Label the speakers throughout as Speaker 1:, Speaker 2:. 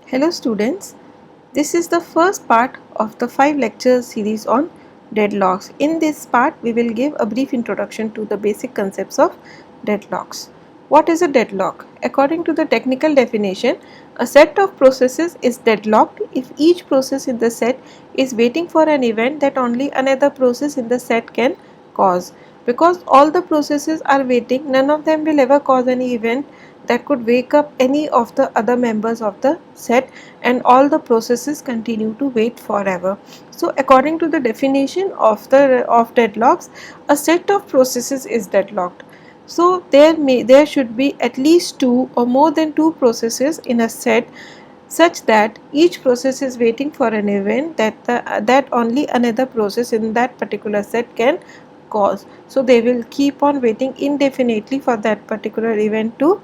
Speaker 1: Hello students, this is the first part of the 5 lecture series on deadlocks. In this part we will give a brief introduction to the basic concepts of deadlocks. What is a deadlock? According to the technical definition, a set of processes is deadlocked if each process in the set is waiting for an event that only another process in the set can cause. Because all the processes are waiting, none of them will ever cause any event that could wake up any of the other members of the set, and all the processes continue to wait forever. So according to the definition of deadlocks, a set of processes is deadlocked. So there should be at least two or more than two processes in a set, such that each process is waiting for an event that only another process in that particular set can cause. So they will keep on waiting indefinitely for that particular event to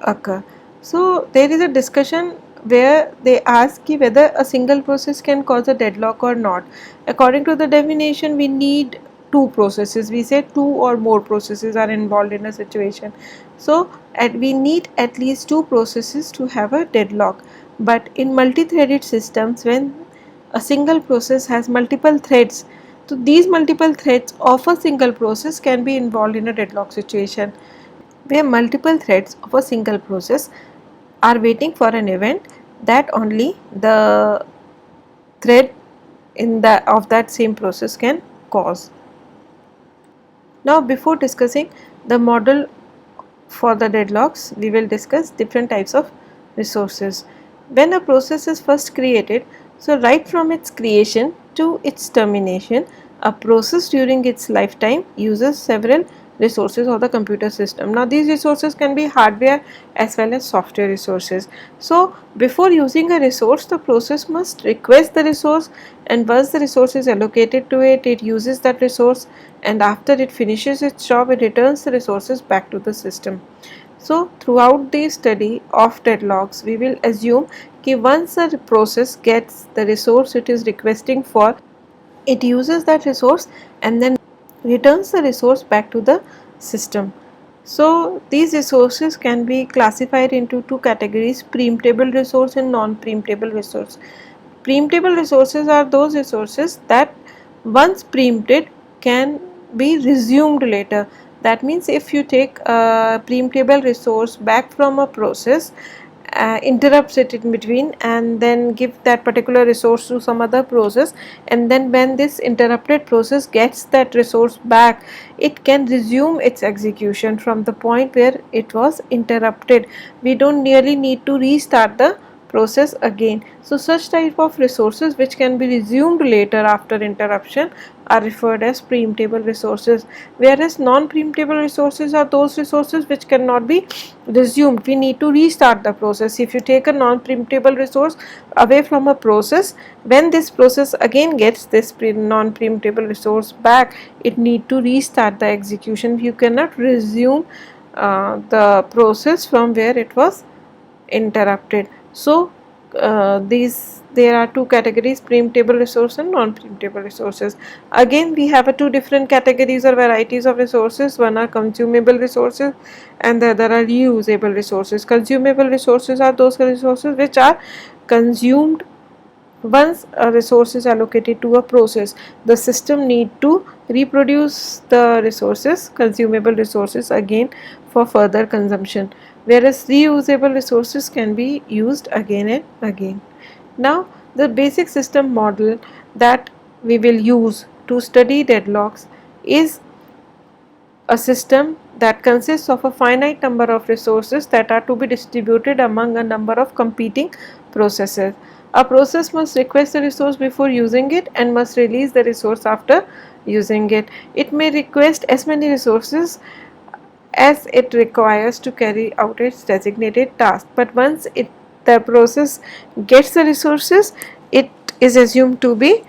Speaker 1: occur. So there is a discussion where they ask whether a single process can cause a deadlock or not. According to the definition, we need two processes. We say two or more processes are involved in a situation. So we need at least two processes to have a deadlock. But in multi-threaded systems, when a single process has multiple threads, so these multiple threads of a single process can be involved in a deadlock situation, where multiple threads of a single process are waiting for an event that only the thread of that same process can cause. Now before discussing the model for the deadlocks, we will discuss different types of resources. When a process is first created, so right from its creation to its termination, a process during its lifetime uses several resources of the computer system. Now these resources can be hardware as well as software resources. So before using a resource, the process must request the resource, and once the resource is allocated to it, it uses that resource, and after it finishes its job, it returns the resources back to the system. So throughout the study of deadlocks, we will assume that once a process gets the resource it is requesting for, it uses that resource and then returns the resource back to the system. So these resources can be classified into two categories: preemptible resource and non-preemptible resource. Preemptible resources are those resources that once preempted can be resumed later. That means if you take a preemptible resource back from a process, interrupts it in between, and then give that particular resource to some other process, and then when this interrupted process gets that resource back, it can resume its execution from the point where it was interrupted. We don't really need to restart the process again. So such type of resources which can be resumed later after interruption are referred as preemptible resources, whereas non-preemptible resources are those resources which cannot be resumed. We need to restart the process. If you take a non-preemptible resource away from a process, when this process again gets this non-preemptible resource back, it need to restart the execution. You cannot resume the process from where it was interrupted. So there are two categories: preemptible resource and non-preemptible resources. Again, we have two different categories or varieties of resources. One are consumable resources and the other are reusable resources. Consumable resources are those resources which are consumed once a resource is allocated to a process. The system need to reproduce the resources, consumable resources, again for further consumption, whereas reusable resources can be used again and again. Now the basic system model that we will use to study deadlocks is a system that consists of a finite number of resources that are to be distributed among a number of competing processes. A process must request a resource before using it and must release the resource after using it. It may request as many resources as it requires to carry out its designated task, but once the process gets the resources, it is assumed to be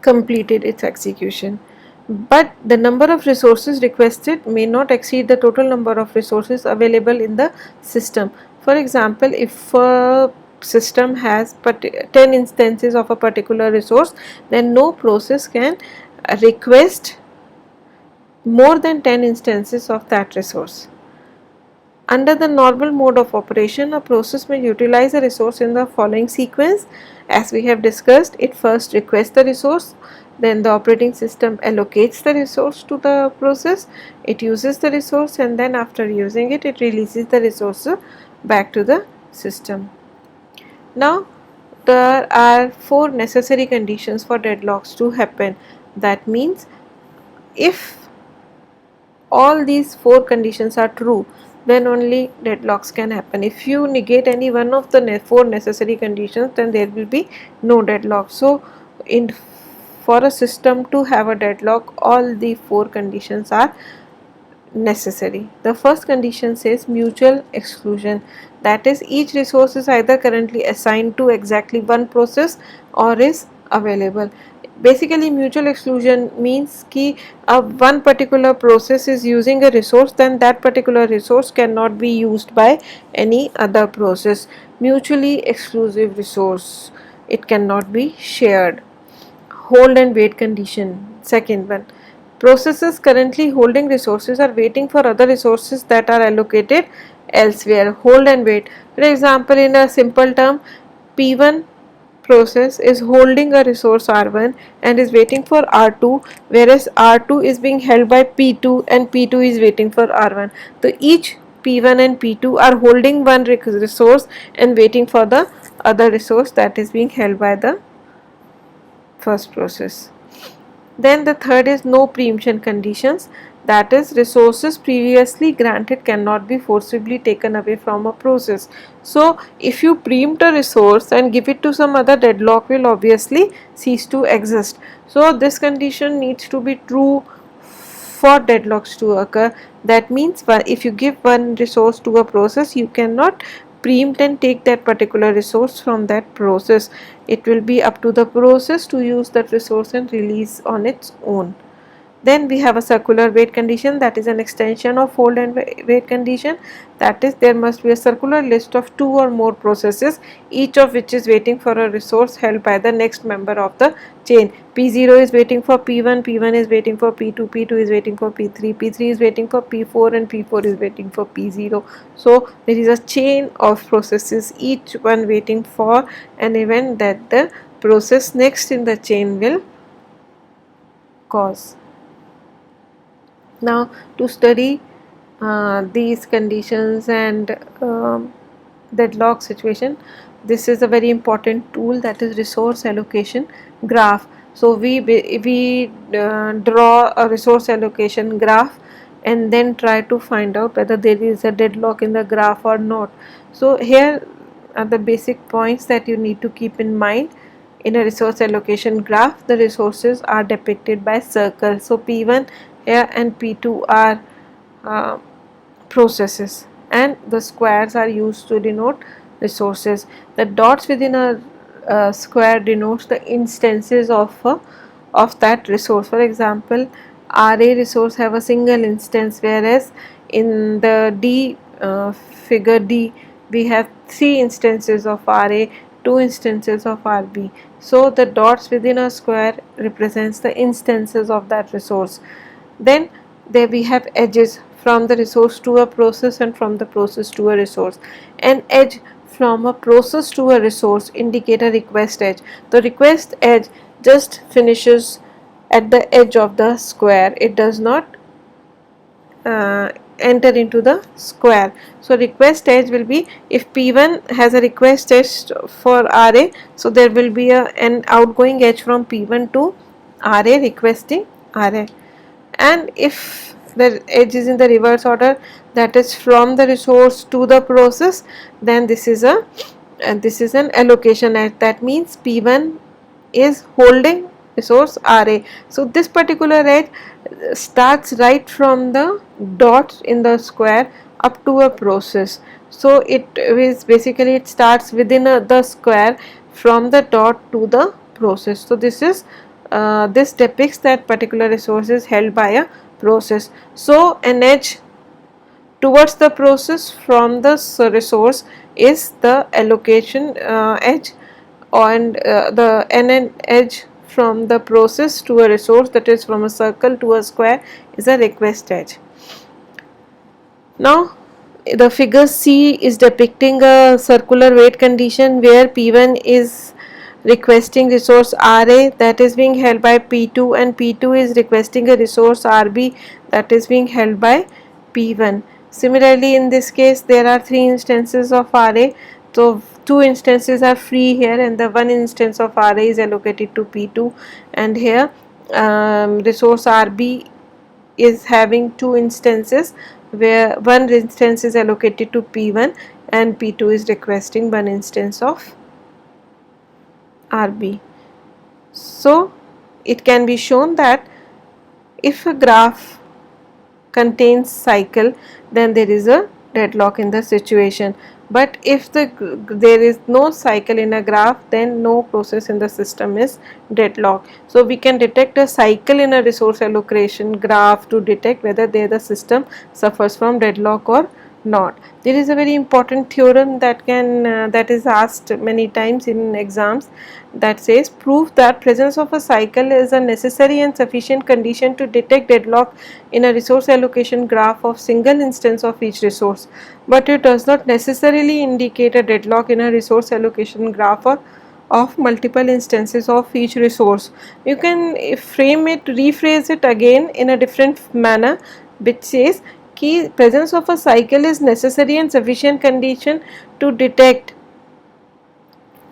Speaker 1: completed its execution. But the number of resources requested may not exceed the total number of resources available in the system. For example, if a system has 10 instances of a particular resource, then no process can request more than 10 instances of that resource. Under the normal mode of operation, a process may utilize a resource in the following sequence. As we have discussed, it first requests the resource, then the operating system allocates the resource to the process, it uses the resource, and then after using it, it releases the resource back to the system. Now, there are 4 necessary conditions for deadlocks to happen. That means if all these 4 conditions are true, then only deadlocks can happen. If you negate any one of the 4 necessary conditions, then there will be no deadlock. So for a system to have a deadlock, all the 4 conditions are necessary. The first condition says mutual exclusion, that is, each resource is either currently assigned to exactly one process or is available. Basically, mutual exclusion means कि one particular process is using a resource, then that particular resource cannot be used by any other process. Mutually exclusive resource, it cannot be shared. Hold and wait condition, second one. Processes currently holding resources are waiting for other resources that are allocated elsewhere. Hold and wait. For example, in a simple term, P1 process is holding a resource R1 and is waiting for R2, whereas R2 is being held by P2 and P2 is waiting for R1. So each P1 and P2 are holding one resource and waiting for the other resource that is being held by the first process. Then the third is no preemption conditions, that is, resources previously granted cannot be forcibly taken away from a process. So if you preempt a resource and give it to some other, deadlock will obviously cease to exist. So this condition needs to be true for deadlocks to occur. That means if you give one resource to a process, you cannot preempt and take that particular resource from that process. It will be up to the process to use that resource and release on its own. Then we have a circular wait condition, that is an extension of hold and wait condition. That is, there must be a circular list of 2 or more processes, each of which is waiting for a resource held by the next member of the chain. P0 is waiting for P1, P1 is waiting for P2, P2 is waiting for P3, P3 is waiting for P4, and P4 is waiting for P0. So there is a chain of processes, each one waiting for an event that the process next in the chain will cause. Now, to study these conditions and deadlock situation, this is a very important tool, that is resource allocation graph. So we draw a resource allocation graph and then try to find out whether there is a deadlock in the graph or not. So here are the basic points that you need to keep in mind. In a resource allocation graph, the resources are depicted by circles. So P1 here and P2 are processes, and the squares are used to denote resources. The dots within a square denotes the instances of that resource. For example, RA resource have a single instance, whereas in the figure D we have 3 instances of RA, 2 instances of RB. So the dots within a square represents the instances of that resource. Then there we have edges from the resource to a process and from the process to a resource. An edge from a process to a resource indicate a request edge. The request edge just finishes at the edge of the square. It does not enter into the square. So request edge will be, if P1 has a request edge for RA, so there will be an outgoing edge from P1 to RA requesting RA. And if the edge is in the reverse order, that is from the resource to the process, then this is an allocation edge. That means P1 is holding resource RA. So this particular edge starts right from the dot in the square up to a process. So it is basically, it starts within the square from the dot to the process. So this depicts that particular resource is held by a process. So an edge towards the process from the resource is the allocation edge, and the an edge from the process to a resource, that is from a circle to a square, is a request edge. Now The figure C is depicting a circular wait condition where P1 is requesting resource RA that is being held by P2, and P2 is requesting a resource RB that is being held by P1. Similarly, in this case there are three instances of RA, so two instances are free here and the one instance of RA is allocated to P2, and here resource RB is having two instances where one instance is allocated to P1 and P2 is requesting one instance of RB. So it can be shown that if a graph contains cycle, then there is a deadlock in the situation, but if there is no cycle in a graph, then no process in the system is deadlocked. So we can detect a cycle in a resource allocation graph to detect whether the system suffers from deadlock or not. There is a very important theorem that is asked many times in exams, that says prove that presence of a cycle is a necessary and sufficient condition to detect deadlock in a resource allocation graph of single instance of each resource, but it does not necessarily indicate a deadlock in a resource allocation graph of multiple instances of each resource. You can rephrase it again in a different manner, which says कि presence of a cycle is necessary and sufficient condition to detect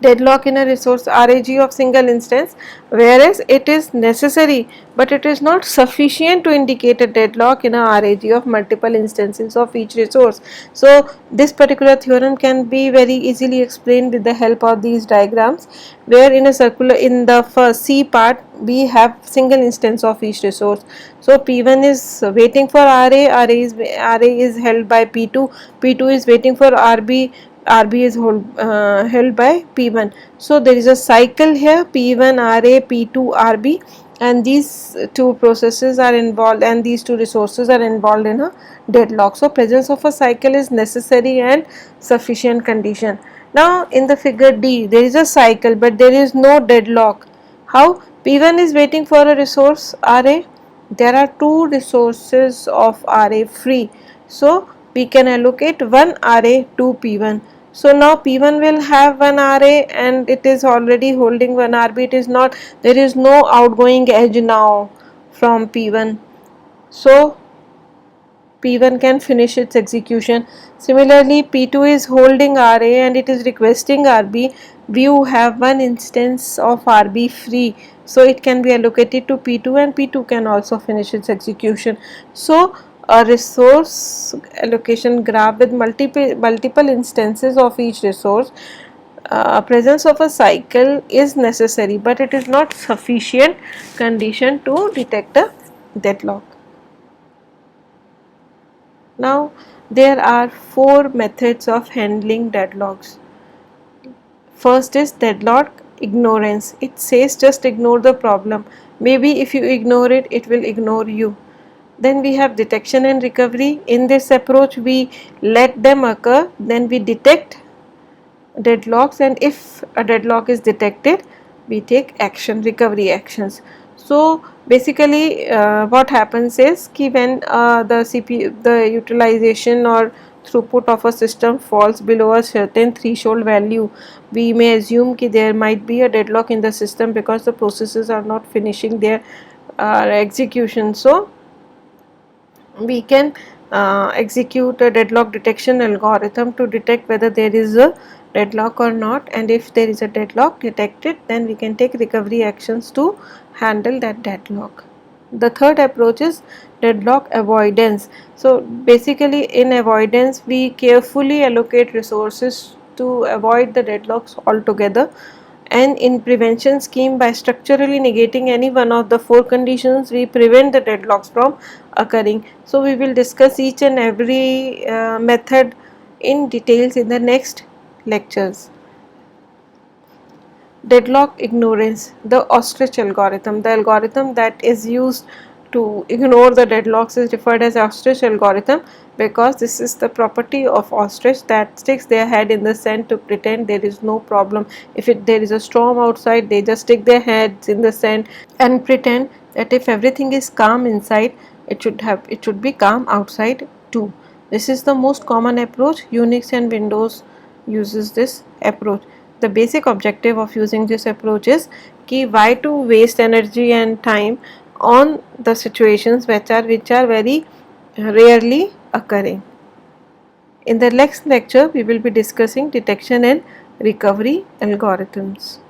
Speaker 1: deadlock in a resource RAG of single instance, whereas it is necessary but it is not sufficient to indicate a deadlock in a RAG of multiple instances of each resource. So this particular theorem can be very easily explained with the help of these diagrams, where in the first C part we have single instance of each resource. So P1 is waiting for RA is held by P2, P2 is waiting for RB is held by P1. So there is a cycle here, P1 RA, P2 RB, and these two processes are involved and these two resources are involved in a deadlock. So presence of a cycle is necessary and sufficient condition. Now in the figure D, there is a cycle but there is no deadlock. How? P1 is waiting for a resource RA. There are two resources of RA free, so we can allocate one RA to P1. So now P1 will have one RA and it is already holding one RB. It is not, there is no outgoing edge now from P1. So P1 can finish its execution. Similarly, P2 is holding RA and it is requesting RB. We have one instance of RB free, so it can be allocated to P2 and P2 can also finish its execution. So a resource allocation graph with multiple instances of each resource, presence of a cycle is necessary but it is not sufficient condition to detect a deadlock. Now there are four methods of handling deadlocks. First is deadlock ignorance. It says just ignore the problem. Maybe if you ignore it, it will ignore you. Then we have detection and recovery. In this approach we let them occur, then we detect deadlocks, and if a deadlock is detected we take recovery actions. So basically what happens is कि when the utilization or throughput of a system falls below a certain threshold value, we may assume कि there might be a deadlock in the system because the processes are not finishing their execution. So we can execute a deadlock detection algorithm to detect whether there is a deadlock or not, and if there is a deadlock detected, then we can take recovery actions to handle that deadlock. The third approach is deadlock avoidance. So basically in avoidance we carefully allocate resources to avoid the deadlocks altogether, and in prevention scheme, by structurally negating any one of the four conditions, we prevent the deadlocks from occurring. So we will discuss each and every method in details in the next lectures. Deadlock ignorance, the ostrich algorithm. The algorithm that is used to ignore the deadlocks is referred as ostrich algorithm, because this is the property of ostrich that sticks their head in the sand to pretend there is no problem. If there is a storm outside, they just stick their heads in the sand and pretend that if everything is calm inside, it should be calm outside too. This is the most common approach. Unix and Windows uses this approach. The basic objective of using this approach is कि why to waste energy and time on the situations which are very rarely occurring. In the next lecture, we will be discussing detection and recovery algorithms.